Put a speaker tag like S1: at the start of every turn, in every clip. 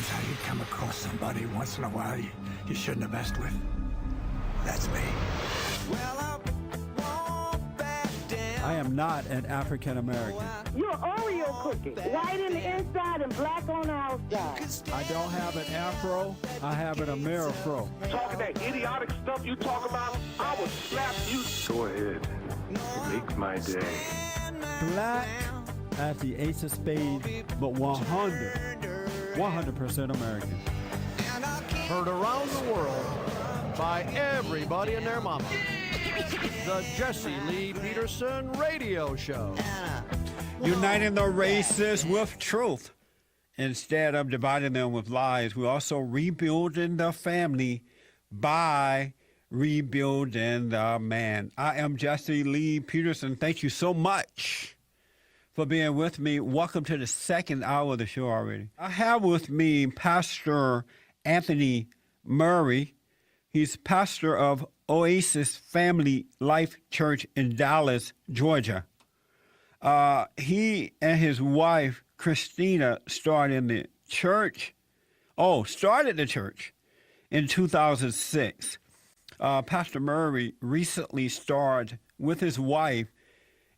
S1: Sometimes how you come across somebody once in a while you shouldn't have messed with. That's me.
S2: I am not an African American.
S3: You're an Oreo cookie, white in the inside and black on the outside.
S2: I don't have an afro. I have an Amerifro.
S4: Talking that idiotic stuff you talk about, I will slap you.
S5: Go ahead. Make my day.
S2: Black as the ace of spades, but 100% American.
S6: Heard around the world by everybody and their mama. The Jesse Lee Peterson Radio Show.
S2: Uniting the races with truth. Instead of dividing them with lies, we're also rebuilding the family by rebuilding the man. I am Jesse Lee Peterson. Thank you so much for being with me. Welcome to the second hour of the show already. I have with me Pastor Anthony Murray. He's pastor of Oasis Family Life Church in Dallas, Georgia. He and his wife, Christina, started the church in 2006. Pastor Murray recently starred with his wife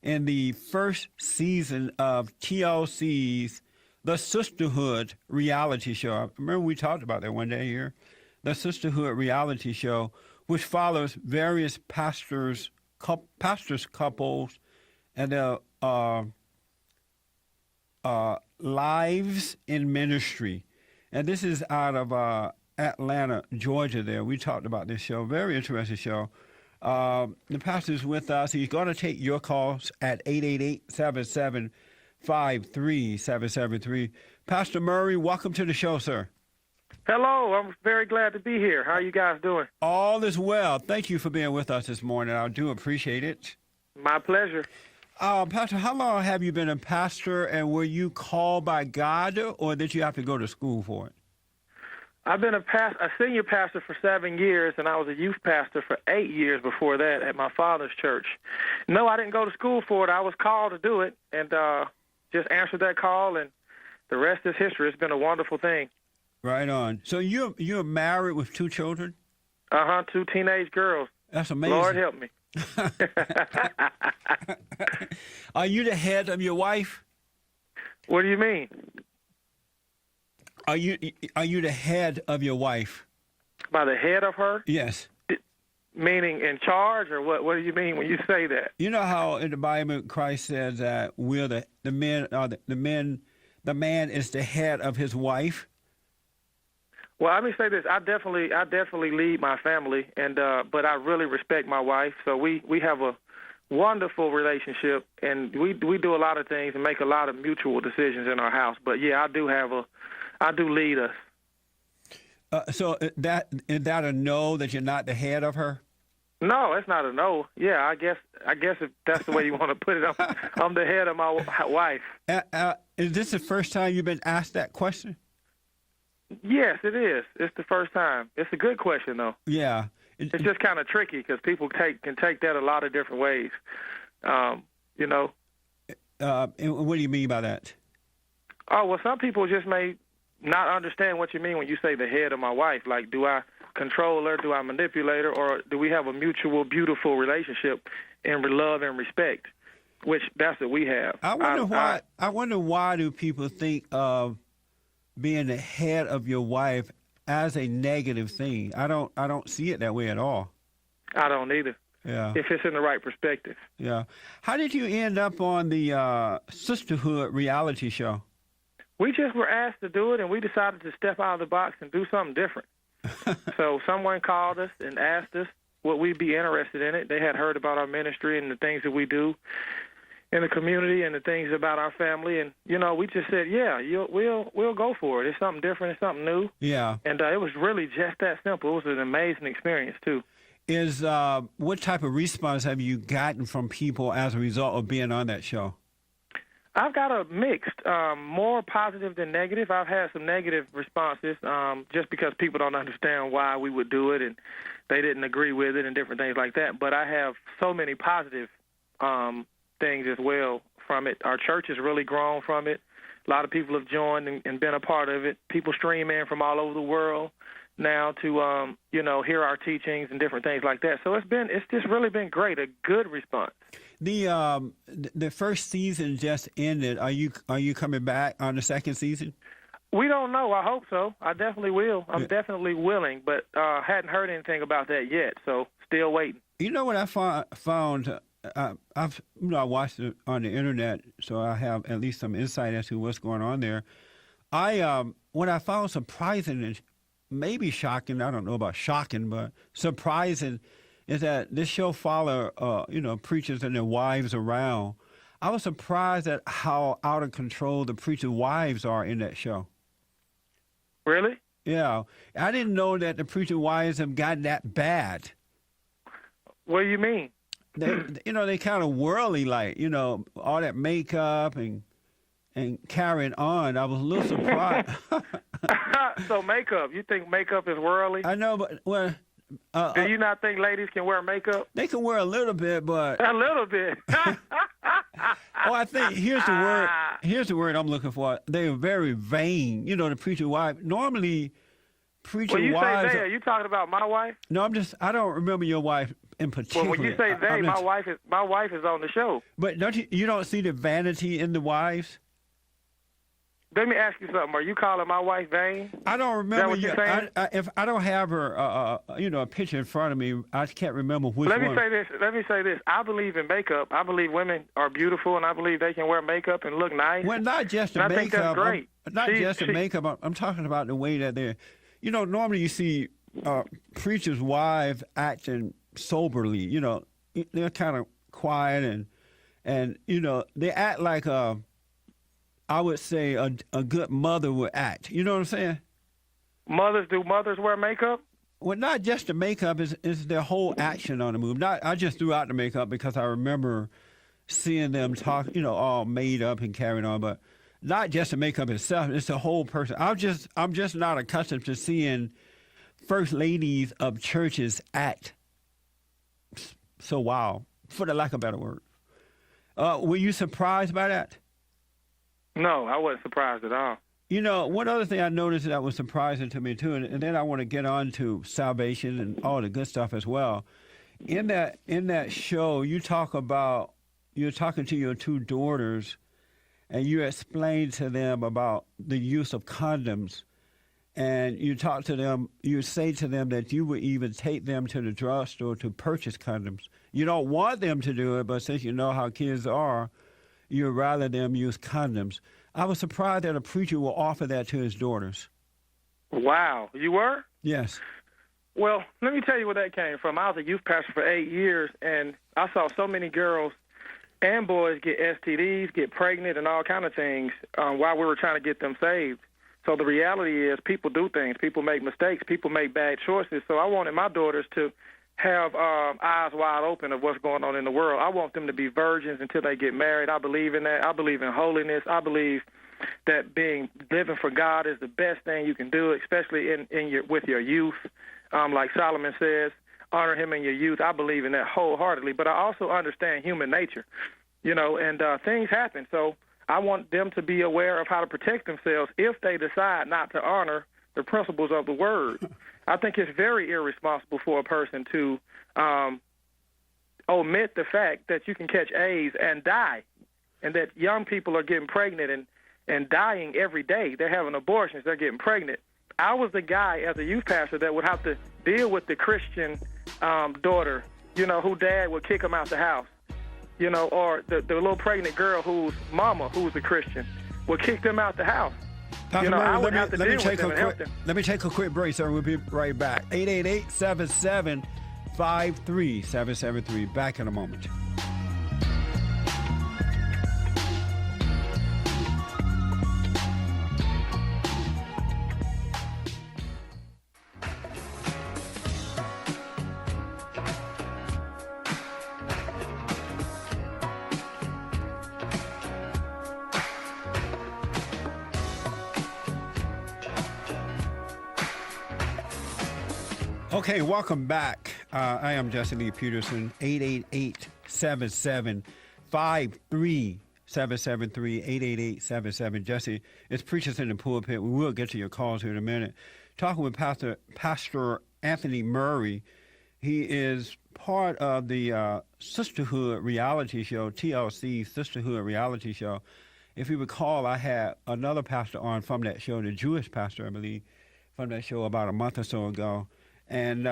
S2: in the first season of TLC's The Sisterhood reality show. I remember we talked about that one day here. The Sisterhood reality show, which follows various pastors, couples, and their lives in ministry. And this is out of Atlanta, Georgia there. We talked about this show. Very interesting show. The pastor's with us. He's going to take your calls at 888-7753-773. Pastor Murray, welcome to the show, sir.
S4: Hello, I'm very glad to be here. How are you guys doing?
S2: All is well. Thank you for being with us this morning. I do appreciate it.
S4: My pleasure.
S2: Pastor, how long have you been a pastor, and were you called by God, or did you have to go to school for it?
S4: I've been a senior pastor for 7 years, and I was a youth pastor for 8 years before that at my father's church. No, I didn't go to school for it. I was called to do it, and just answered that call, and the rest is history. It's been a wonderful thing.
S2: Right on. So you're married with 2 children?
S4: 2 teenage girls.
S2: That's amazing.
S4: Lord help me.
S2: Are you the head of your wife?
S4: What do you mean?
S2: Are you the head of your wife?
S4: By the head of her?
S2: Yes.
S4: Meaning in charge, or what? What do you mean when you say that?
S2: You know how in the Bible Christ says that we're the man is the head of his wife.
S4: Well, let me say this: I definitely lead my family, and but I really respect my wife. So we have a wonderful relationship, and we do a lot of things and make a lot of mutual decisions in our house. But yeah, I do lead us.
S2: So is that a no, that you're not the head of her?
S4: No, it's not a no. Yeah, I guess if that's the way you want to put it, I'm the head of my wife.
S2: Is this the first time you've been asked that question?
S4: Yes, it is. It's the first time. It's a good question, though.
S2: Yeah.
S4: It's just kind of tricky because people can take that a lot of different ways, you know.
S2: And what do you mean by that?
S4: Oh, well, some people just may not understand what you mean when you say the head of my wife. Like, do I control her? Do I manipulate her? Or do we have a mutual, beautiful relationship in love and respect, which that's what we have.
S2: I wonder why do people think of being the head of your wife as a negative thing? I don't see it that way at all.
S4: I don't either.
S2: Yeah.
S4: If it's in the right perspective.
S2: Yeah. How did you end up on the Sisterhood reality show?
S4: We just were asked to do it, and we decided to step out of the box and do something different. So someone called us and asked us would we be interested in it. They had heard about our ministry and the things that we do in the community and the things about our family, and we just said, yeah, we'll go for it. It's something different. It's something new.
S2: Yeah. And
S4: it was really just that simple. It was an amazing experience too.
S2: What type of response have you gotten from people as a result of being on that show?
S4: I've got a mixed, more positive than negative. I've had some negative responses just because people don't understand why we would do it and they didn't agree with it and different things like that. But I have so many positive things as well from it. Our church has really grown from it. A lot of people have joined and been a part of it. People stream in from all over the world now to, hear our teachings and different things like that. So it's just really been great, a good response.
S2: The first season just ended. Are you coming back on the second season?
S4: We don't know. I hope so. I definitely will. I'm definitely willing, but hadn't heard anything about that yet, so still waiting.
S2: You know what I found? I watched it on the internet, so I have at least some insight as to what's going on there. What I found surprising and maybe shocking, I don't know about shocking, but surprising, is that this show follow preachers and their wives around. I was surprised at how out of control the preachers' wives are in that show.
S4: Really?
S2: Yeah. I didn't know that the preacher wives have gotten that bad.
S4: What do you mean?
S2: They kind of worldly, like, all that makeup and carrying on. I was a little surprised.
S4: So makeup, you think makeup is worldly?
S2: I know, but, well...
S4: do you not think ladies can wear makeup?
S2: They can wear a little bit, but...
S4: A little bit.
S2: I think here's the word I'm looking for. They're very vain. The preacher wife. Normally, preacher
S4: when you
S2: wives.
S4: Say they, are you talking about my wife?
S2: No, I don't remember your wife in particular.
S4: Well, when you say they, my wife is on the show.
S2: But you don't see the vanity in the wives?
S4: Let me ask you something. Are you calling my wife vain?
S2: I don't remember.
S4: Is that what you're saying?
S2: If I don't have her, a picture in front of me, I can't remember which one.
S4: Let me say this. I believe in makeup. I believe women are beautiful, and I believe they can wear makeup and look nice.
S2: Well, not just the
S4: makeup. I think that's great.
S2: Not just the makeup. I'm talking about the way that they're. Normally you see preachers' wives acting soberly. They're kind of quiet and they act like I would say a good mother would act. You know what I'm saying?
S4: Do mothers wear makeup?
S2: Well, not just the makeup, is their whole action on the move. I just threw out the makeup because I remember seeing them talk, all made up and carrying on, but not just the makeup itself, it's the whole person. I'm just not accustomed to seeing first ladies of churches act so wild, for the lack of a better word. Were you surprised by that?
S4: No, I wasn't surprised at all.
S2: One other thing I noticed that was surprising to me, too, and then I want to get on to salvation and all the good stuff as well. In that show, you're talking to your two daughters, and you explain to them about the use of condoms, and you say to them that you would even take them to the drugstore to purchase condoms. You don't want them to do it, but since you know how kids are, you'd rather them use condoms. I was surprised that a preacher will offer that to his daughters.
S4: Wow. You were?
S2: Yes.
S4: Well, let me tell you where that came from. I was a youth pastor for 8 years, and I saw so many girls and boys get STDs, get pregnant, and all kind of things while we were trying to get them saved. So the reality is people do things. People make mistakes. People make bad choices. So I wanted my daughters to have eyes wide open of what's going on in the world. I want them to be virgins until they get married. I believe in that. I believe in holiness. I believe that living for God is the best thing you can do, especially with your youth. Like Solomon says, honor him in your youth. I believe in that wholeheartedly. But I also understand human nature, and things happen. So I want them to be aware of how to protect themselves if they decide not to honor the principles of the word. I think it's very irresponsible for a person to omit the fact that you can catch AIDS and die, and that young people are getting pregnant and dying every day. They're having abortions. They're getting pregnant. I was the guy as a youth pastor that would have to deal with the Christian daughter, who dad would kick him out the house, or the little pregnant girl whose mama, who's a Christian, would kick them out the house.
S2: Dr.
S4: I would
S2: Murray,
S4: have to deal with them and help them.
S2: Let me take a quick break, sir. We'll be right back. 888-77-53773. Back in a moment. Okay, welcome back. I am Jesse Lee Peterson, 888-77-53773. 773-888-77. Jesse, it's Preachers in the Pulpit. We will get to your calls here in a minute. Talking with Pastor Anthony Murray. He is part of the Sisterhood reality show, TLC Sisterhood reality show. If you recall, I had another pastor on from that show, the Jewish pastor, I believe, from that show about a month or so ago. And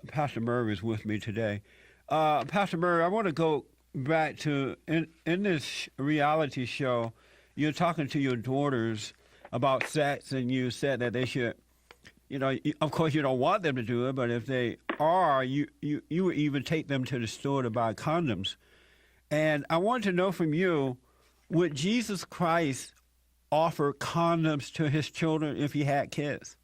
S2: Pastor Murray is with me today. Pastor Murray, I want to go back to, in this reality show, you're talking to your daughters about sex, and you said that they should, of course you don't want them to do it, but if they are, you would even take them to the store to buy condoms. And I want to know from you, would Jesus Christ offer condoms to his children if he had kids?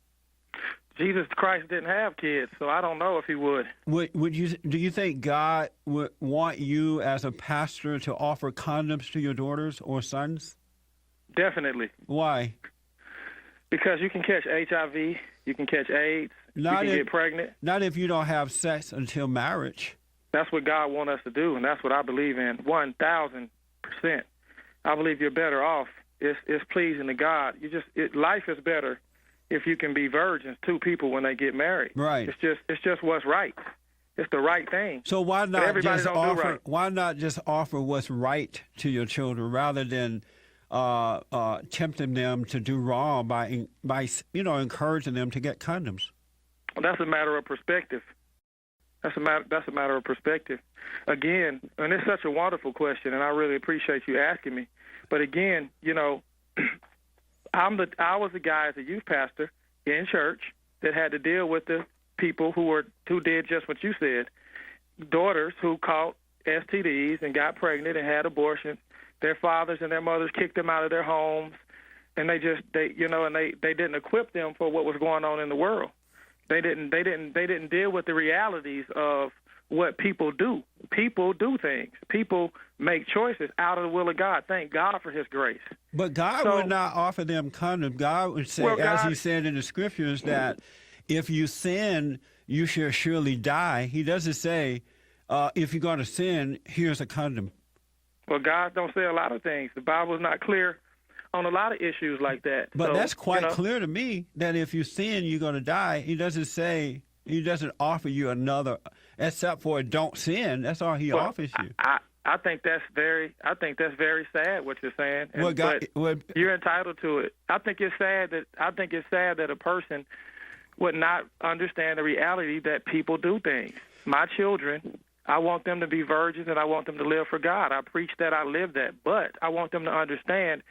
S4: Jesus Christ didn't have kids, so I don't know if he would.
S2: Do you think God would want you as a pastor to offer condoms to your daughters or sons?
S4: Definitely.
S2: Why?
S4: Because you can catch HIV, you can catch AIDS, you can get pregnant.
S2: Not if you don't have sex until marriage.
S4: That's what God wants us to do, and that's what I believe in, 1,000%. I believe you're better off. It's pleasing to God. Life is better if you can be virgins, two people, when they get married.
S2: Right.
S4: It's just what's right. It's the right thing.
S2: So why not just offer?
S4: Right.
S2: Why not just offer what's right to your children rather than tempting them to do wrong by encouraging them to get condoms?
S4: Well, that's a matter of perspective. That's a matter of perspective. Again, and it's such a wonderful question, and I really appreciate you asking me. But again, I was the guy as a youth pastor in church that had to deal with the people who did just what you said. Daughters who caught STDs and got pregnant and had abortions. Their fathers and their mothers kicked them out of their homes, and they didn't equip them for what was going on in the world. They didn't deal with the realities of what people do. People do things. People make choices out of the will of God. Thank God for his grace.
S2: But God would not offer them condoms. God would say, as he said in the scriptures, that if you sin, you shall surely die. He doesn't say, if you're going to sin, here's a condom.
S4: Well, God don't say a lot of things. The Bible is not clear on a lot of issues like that.
S2: But that's quite clear to me, that if you sin, you're going to die. He doesn't offer you another, except for don't sin. That's all he offers you.
S4: I think that's very sad what you're saying.
S2: But
S4: you're entitled to it. I think it's sad that a person would not understand the reality that people do things. My children, I want them to be virgins and I want them to live for God. I preach that, I live that. But I want them to understand,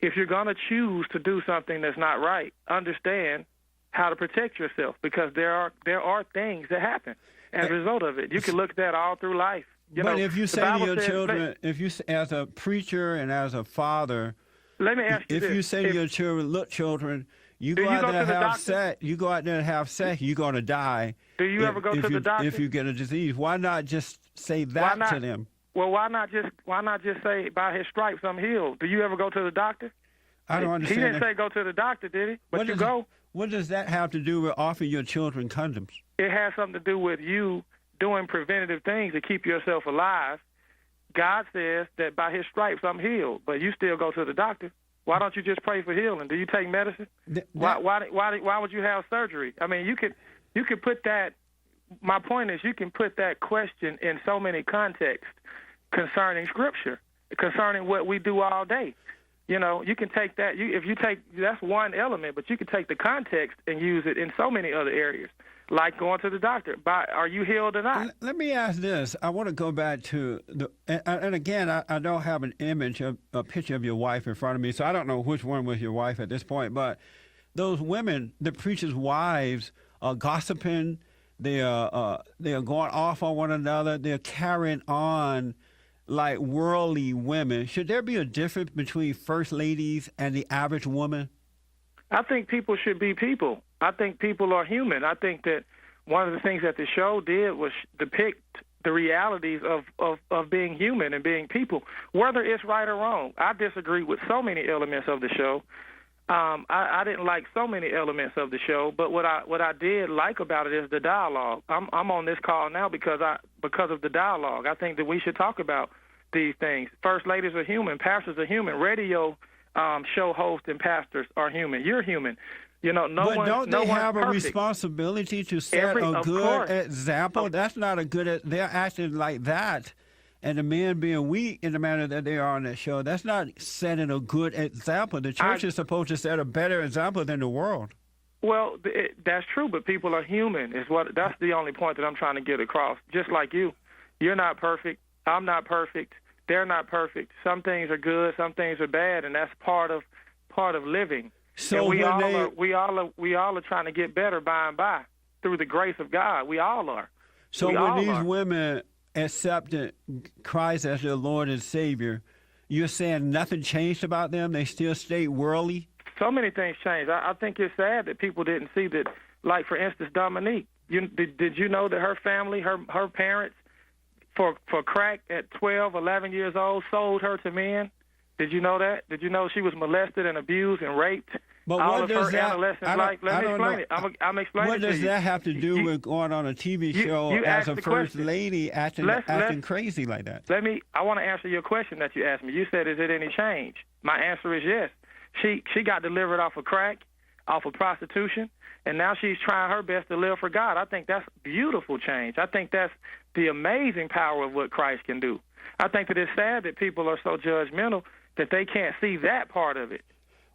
S4: if you're going to choose to do something that's not right, understand how to protect yourself, because there are things that happen as a result of it. You can look at that all through life.
S2: But if you say to your children, as a preacher and as a father,
S4: let me ask you
S2: if you say to your children, look, children, you go out there and have sex, you're going to die.
S4: Do you ever go to the doctor?
S2: If you get a disease, why not just say that to them?
S4: Well, why not just say, by his stripes I'm healed? Do you ever go to the doctor?
S2: I don't understand.
S4: He didn't say go to the doctor, did he? But you go.
S2: What does that have to do with offering your children condoms?
S4: It has something to do with you doing preventative things to keep yourself alive. God says that by his stripes I'm healed, but you still go to the doctor. Why don't you just pray for healing? Do you take medicine? Why would you have surgery? I mean, you could put that. My point is, you can put that question in so many contexts concerning Scripture, concerning what we do all day. You can take that. That's one element, but you can take the context and use it in so many other areas, like going to the doctor. Are you healed or not?
S2: Let me ask this. I want to go back to and again, I don't have a picture of your wife in front of me, so I don't know which one was your wife at this point. But those women, the preachers' wives, are gossiping. They are going off on one another. They're carrying on like worldly women. Should there be a difference between first ladies and the average woman?
S4: I think people should be people. I think people are human. I think that one of the things that the show did was depict the realities of being human and being people, whether it's right or wrong. I disagree with so many elements of the show. I didn't like so many elements of the show, but what I did like about it is the dialogue. I'm on this call now because of the dialogue. I think that we should talk about these things. First ladies are human. Pastors are human. Radio show hosts and pastors are human. You're human. You know,
S2: but don't they have a
S4: perfect.
S2: responsibility to set a good example? That's not a good. They're acting like that, and the men being weak in the manner that they are on that show. That's not setting a good example. The church is supposed to set a better example than the world.
S4: Well, that's true, but people are human. That's the only point that I'm trying to get across. Just like you, you're not perfect. I'm not perfect. They're not perfect. Some things are good. Some things are bad, and that's part of living.
S2: So
S4: and we all are trying to get better by and by through the grace of God. We all are.
S2: So when these women accepted Christ as their Lord and Savior, you're saying nothing changed about them? They still stayed worldly?
S4: So many things changed. I think it's sad that people didn't see that. Like, for instance, Dominique. Did you know that her family, her parents, for crack at 12, 11 years old, sold her to men? Did you know that? Did you know she was molested and abused and raped?
S2: But
S4: all
S2: what
S4: of
S2: does
S4: her
S2: that?
S4: adolescence life. Let me explain it. I'm explaining
S2: What
S4: it to
S2: does
S4: you.
S2: that have to do with going on a TV show as a first lady acting crazy like that?
S4: I want to answer your question that you asked me. You said, "Is it any change?" My answer is yes. She got delivered off of crack, off of prostitution, and now she's trying her best to live for God. I think that's beautiful change. I think that's the amazing power of what Christ can do. I think that it's sad that people are so judgmental that they can't see that part of it.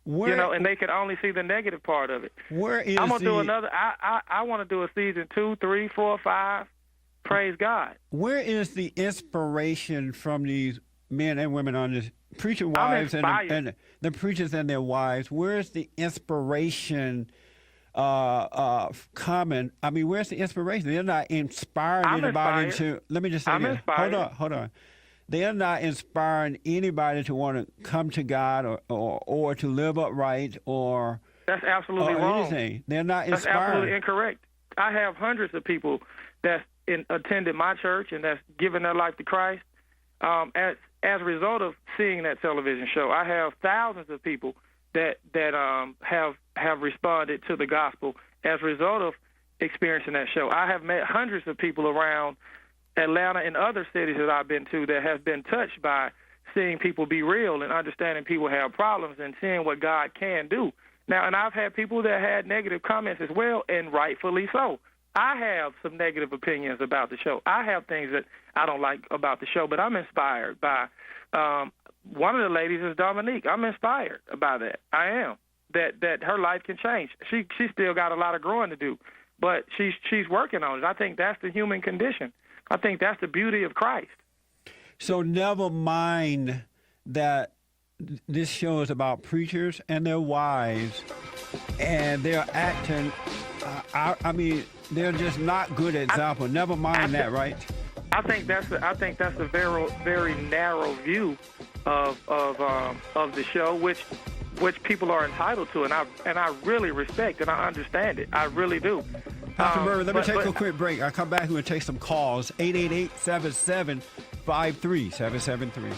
S4: And they can only see the negative part of it. I'm gonna do another. I want to do a season 2, 3, 4, 5. Praise God.
S2: Where is the inspiration from these men and women on this preacher wives and the preachers and their wives? Where's the inspiration coming? I mean, where's the inspiration? They're not inspiring anybody to. Let me just say this. Hold on. They're not inspiring anybody to want to come to God or to live upright or
S4: that's absolutely wrong.
S2: Anything. They're not inspiring.
S4: That's absolutely incorrect. I have hundreds of people that's attended my church and that's given their life to Christ as a result of seeing that television show. I have thousands of people that have responded to the gospel as a result of experiencing that show. I have met hundreds of people around Atlanta and other cities that I've been to that have been touched by seeing people be real and understanding people have problems and seeing what God can do. Now, and I've had people that had negative comments as well, and rightfully so. I have some negative opinions about the show. I have things that I don't like about the show, but I'm inspired by one of the ladies is Dominique. I'm inspired by that. I am. That her life can change. She still got a lot of growing to do, but she's working on it. I think that's the human condition. I think that's the beauty of Christ.
S2: So never mind that this show is about preachers and their wives, and they're acting. I mean, they're just not good example. Never mind that, right?
S4: I think that's a very very narrow view of the show, which people are entitled to, and I really respect and I understand it. I really do.
S2: Pastor Murray, let me take a quick break. I'll come back and we'll take some calls. 888-77-53773.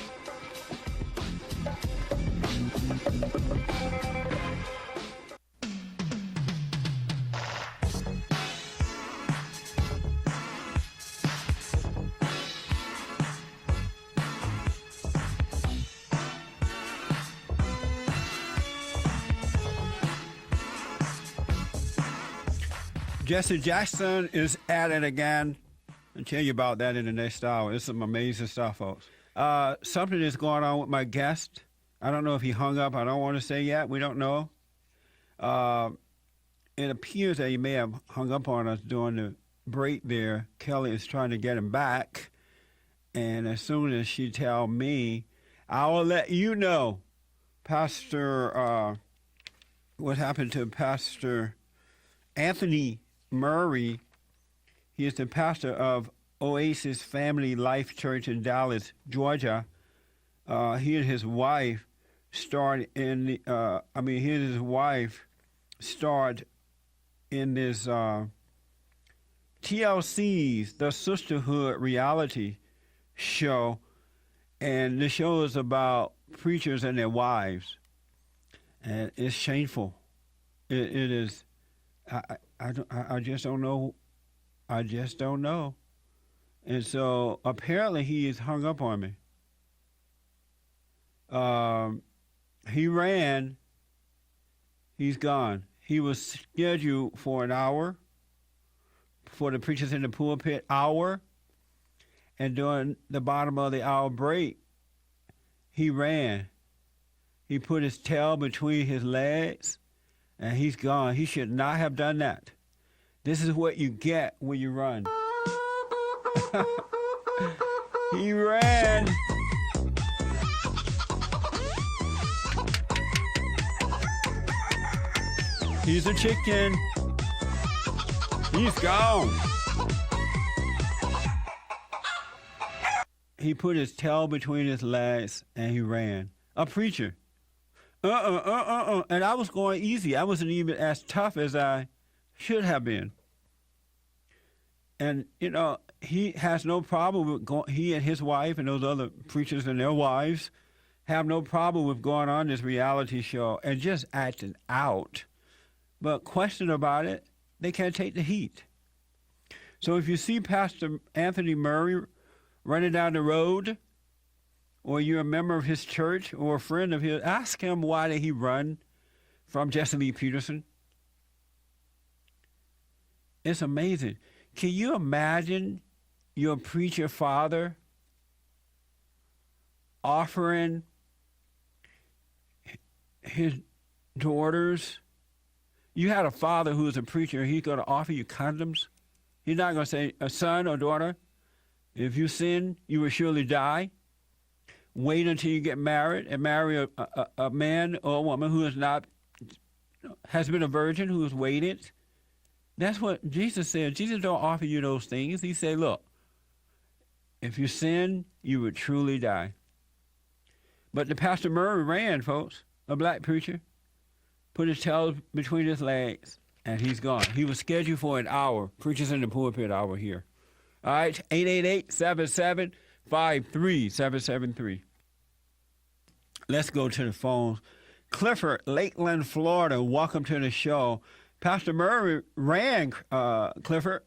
S2: Jesse Jackson is at it again. I'll tell you about that in the next hour. It's some amazing stuff, folks. Something is going on with my guest. I don't know if he hung up. I don't want to say yet. We don't know. It appears that he may have hung up on us during the break there. Kelly is trying to get him back. And as soon as she tell me, I will let you know, Pastor, what happened to Pastor Anthony Murray. He is the pastor of Oasis Family Life Church in Dallas, Georgia. He and his wife starred in this TLC's The Sisterhood reality show, and the show is about preachers and their wives, and it's shameful. It is. I just don't know. I just don't know. And so apparently he is hung up on me. He ran. He's gone. He was scheduled for an hour for the preachers in the pulpit hour, and during the bottom of the hour break, he ran. He put his tail between his legs, and he's gone. He should not have done that. This is what you get when you run. He ran. He's a chicken. He's gone. He put his tail between his legs and he ran. A preacher. And I was going easy. I wasn't even as tough as I should have been. And, you know, he has no problem with going, he and his wife and those other preachers and their wives have no problem with going on this reality show and just acting out. But question about it, they can't take the heat. So if you see Pastor Anthony Murray running down the road, or you're a member of his church or a friend of his, ask him why did he run from Jesse Lee Peterson. It's amazing. Can you imagine your preacher father offering his daughters? You had a father who was a preacher, he's going to offer you condoms. He's not going to say, a son or daughter, if you sin, you will surely die. Wait until you get married and marry a man or a woman who is not, has been a virgin, who has waited. That's what Jesus said. Jesus don't offer you those things. He said, look, if you sin, you would truly die. But the Pastor Murray ran, folks, a black preacher, put his tail between his legs, and he's gone. He was scheduled for an hour. Preachers in the pulpit hour here. All right, 888-77-53773. Let's go to the phones. Clifford, Lakeland, Florida, welcome to the show. Pastor Murray ran, Clifford.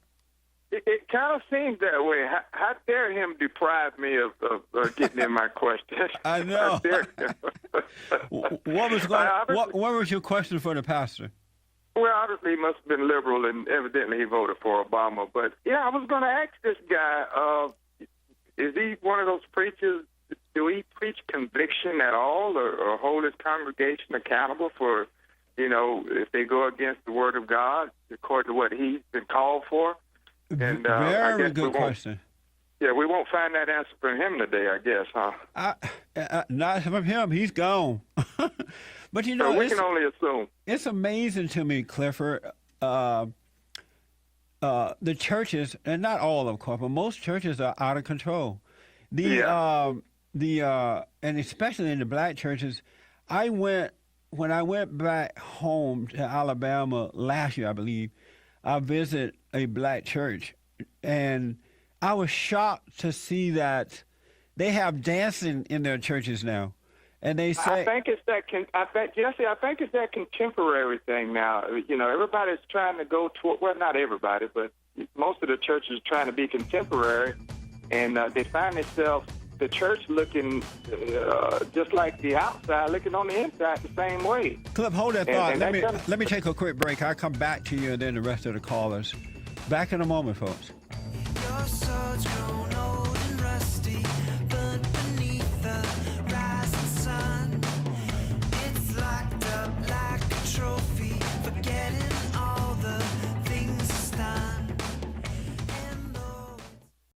S5: It kind of seems that way. How dare him deprive me of getting in my question?
S2: I know.
S5: How dare him?
S2: what was your question for the pastor?
S5: Well, obviously he must have been liberal, and evidently he voted for Obama. But, yeah, I was going to ask this guy, is he one of those preachers, do he preach conviction at all or hold his congregation accountable for, you know, if they go against the word of God, according to what he's been called for? And
S2: very good question.
S5: Yeah, we won't find that answer from him today, I guess, huh?
S2: Not from him. He's gone. But, you know,
S5: so we can only assume.
S2: It's amazing to me, Clifford. The churches, and not all of them, but most churches are out of control. And especially in the black churches, when I went back home to Alabama last year, I believe, I visited a black church, and I was shocked to see that they have dancing in their churches now. And they say,
S5: I think it's that contemporary thing now. You know, everybody's trying to go toward, well, not everybody, but most of the churches are trying to be contemporary, and they find themselves, the church looking just like the outside, looking on the inside the same way.
S2: Cliff, hold that thought. Let me take a quick break. I'll come back to you and then the rest of the callers. Back in a moment, folks.